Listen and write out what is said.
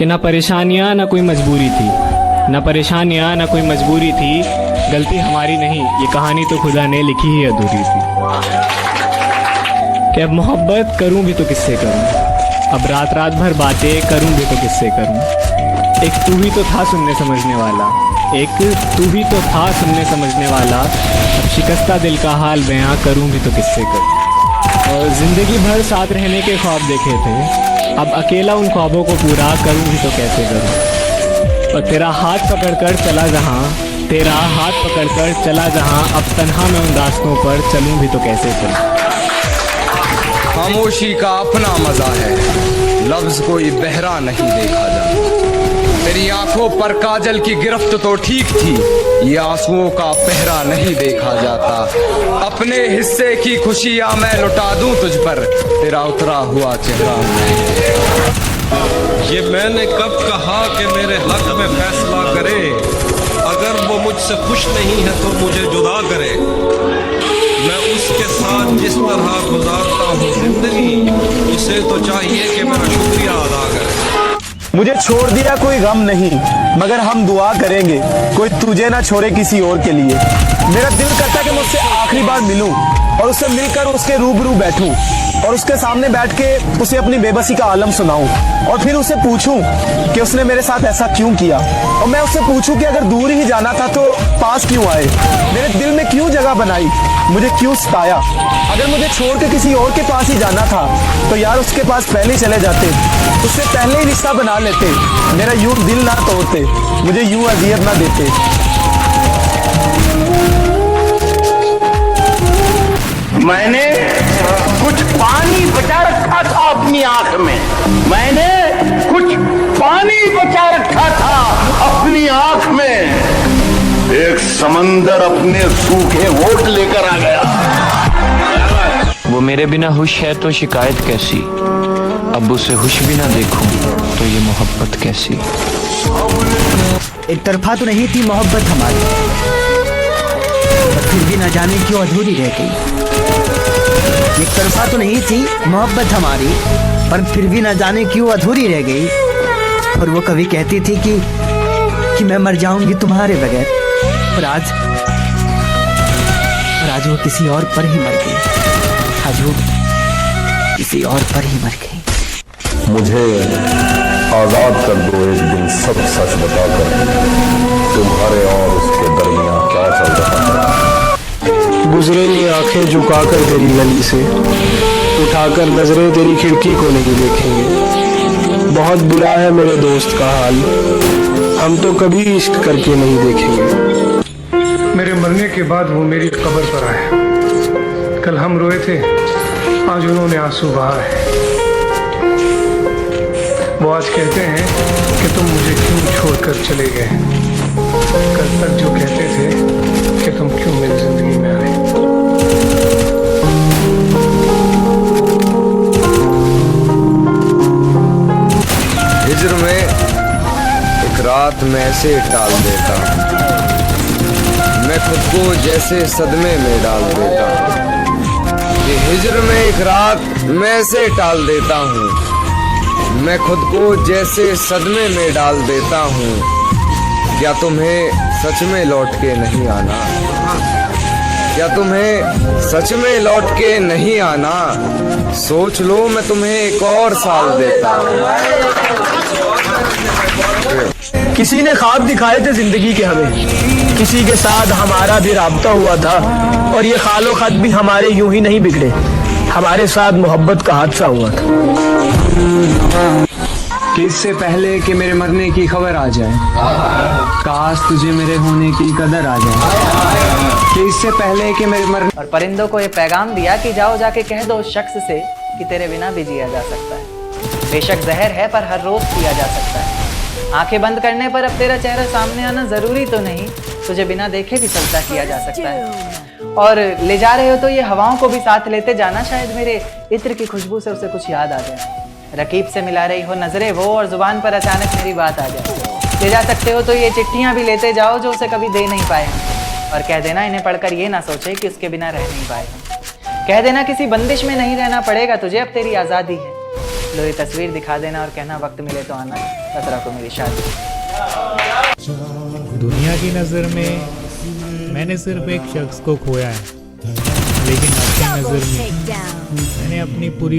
कि ना परेशानियाँ ना कोई मजबूरी थी, ना परेशानियाँ ना कोई मजबूरी थी, गलती हमारी नहीं, ये कहानी तो खुदा ने लिखी ही अधूरी थी। कि अब मोहब्बत करूं भी तो किससे करूं, अब रात रात भर बातें करूं भी तो किससे करूं। एक तू ही तो था सुनने समझने वाला, एक तू ही तो था सुनने समझने वाला, अब शिकस्ता दिल का हाल बयां करूं भी तो किससे करूं। और ज़िंदगी भर साथ रहने के ख्वाब देखे थे, अब अकेला उन ख्वाबों को पूरा करूं भी तो कैसे करूं। और तेरा हाथ पकड़कर चला जहां, तेरा हाथ पकड़कर चला जहां, अब तन्हा मैं उन रास्तों पर चलूं भी तो कैसे चलूं। खामोशी का अपना मजा है, लफ्ज कोई बहरा नहीं देखा जाता। तेरी आंखों पर काजल की गिरफ्त तो ठीक थी, ये आंसुओं का पहरा नहीं देखा जाता। अपने हिस्से की खुशियां मैं लुटा दूं तुझ पर, तेरा उतरा हुआ चेहरा मैं। ये मैंने कब कहा कि मेरे हक में फैसला करे, अगर वो मुझसे खुश नहीं है तो मुझे जुदा करे। मैं उसके साथ जिस तरह गुजारता हूँ जिंदगी, उसे तो चाहिए कि मेरा शुक्रिया अदा करे। मुझे छोड़ दिया कोई गम नहीं, मगर हम दुआ करेंगे कोई तुझे ना छोड़े किसी और के लिए। मेरा दिल करता कि मैं उससे आखिरी बार मिलूं और उससे मिलकर उसके रूबरू बैठूं और उसके सामने बैठ के उसे अपनी बेबसी का आलम सुनाऊं और फिर उसे पूछूं कि उसने मेरे साथ ऐसा क्यों किया। और मैं उससे पूछूं कि अगर दूर ही जाना था तो पास क्यों आए, मेरे दिल में क्यों जगह बनाई, मुझे क्यों सताया। अगर मुझे छोड़ के किसी और के पास ही जाना था तो यार उसके पास पहले चले जाते, उससे पहले ही रिश्ता बना लेते, मेरा यूं दिल ना तोड़ते, मुझे यूं अजियत ना देते। मैंने कुछ पानी बचा रखा था अपनी आंख में, मैंने कुछ पानी बचा रखा था अपनी आंख में। एक समंदर अपने सूखे होठ लेकर आ गया। वो मेरे बिना खुश है तो शिकायत कैसी, अब उसे खुश भी ना देखूं तो ये मोहब्बत कैसी। एक तरफा तो नहीं थी मोहब्बत हमारी, फिर भी न जाने क्यों अधूरी रह गई। एक तरफा तो नहीं थी मोहब्बत हमारी, पर फिर भी न जाने क्यों अधूरी रह गई। और वो कभी कहती थी कि मैं मर जाऊंगी तुम्हारे बगैर, पर आज वो किसी और पर ही मर गई, आज वो किसी और पर ही मर गई। मुझे आजाद कर दो एक दिन सब सच बताकर, तुम्हारे और उसके दरमियां क्या चल रहा है। गुजरेंगे आंखें झुकाकर तेरी गली से, उठाकर नजरें तेरी खिड़की को नहीं देखेंगे। बहुत बुरा है मेरे दोस्त का हाल, हम तो कभी इश्क करके नहीं देखेंगे। मेरे मरने के बाद वो मेरी कब्र पर आए, कल हम रोए थे, आज उन्होंने आंसू बहा है। वो आज कहते हैं कि तुम मुझे क्यों छोड़कर चले गए, कल तक जो कहते थे कि तुम क्यों मेरी जिंदगी में आए। हिज्र में एक रात मैं ऐसे टाल देता हूँ, मैं खुद को जैसे सदमे में डाल देता हूँ। ये हिज्र में एक रात मैं ऐसे टाल देता हूँ, मैं खुद को जैसे सदमे में डाल देता हूँ। क्या तुम्हें सच में लौट के नहीं आना, क्या तुम्हें सच में लौट के नहीं आना, सोच लो मैं तुम्हें एक और साल देता हूँ। किसी ने ख्वाब दिखाए थे जिंदगी के हमें, किसी के साथ हमारा भी राब्ता हुआ था, और ये खालो खत भी हमारे यूं ही नहीं बिगड़े, हमारे साथ मोहब्बत का हादसा हुआ था। कि इससे पहले कि मेरे मरने की खबर आ जाए, काश तुझे मेरे होने की कदर आ जाए। कि इससे पहले कि मेरे मरने। और परिंदों को ये पैगाम दिया कि जाओ जाके कह दो उस शख्स से कि तेरे बिना भी जिया जा सकता है। बेशक जहर है पर हर रोज पिया जा सकता है। आंखें बंद करने पर अब तेरा चेहरा सामने आना जरूरी तो नहीं, तुझे बिना देखे भी सजदा किया जा सकता है। और ले जा रहे हो तो ये हवाओं को भी साथ लेते जाना, शायद मेरे इत्र की खुशबू से उसे कुछ याद आ जाए। रकीब से मिला रही हो नजरें वो, और जुबान पर अचानक मेरी बात आ जाए। ले जा सकते हो तो ये चिट्ठियां भी लेते जाओ जो उसे कभी दे नहीं पाए, और कह देना इन्हें पढ़कर ये ना सोचे कि उसके बिना रह नहीं पाए। कह देना किसी बंदिश में नहीं रहना पड़ेगा तुझे, अब तेरी आज़ादी है। लो ये तस्वीर दिखा देना और कहना वक्त मिले तो आना। खतरा को मेरी शादी। दुनिया की नज़र में मैंने सिर्फ एक शख्स को खोया है, लेकिन आपकी नज़र में मैंने अपनी पूरी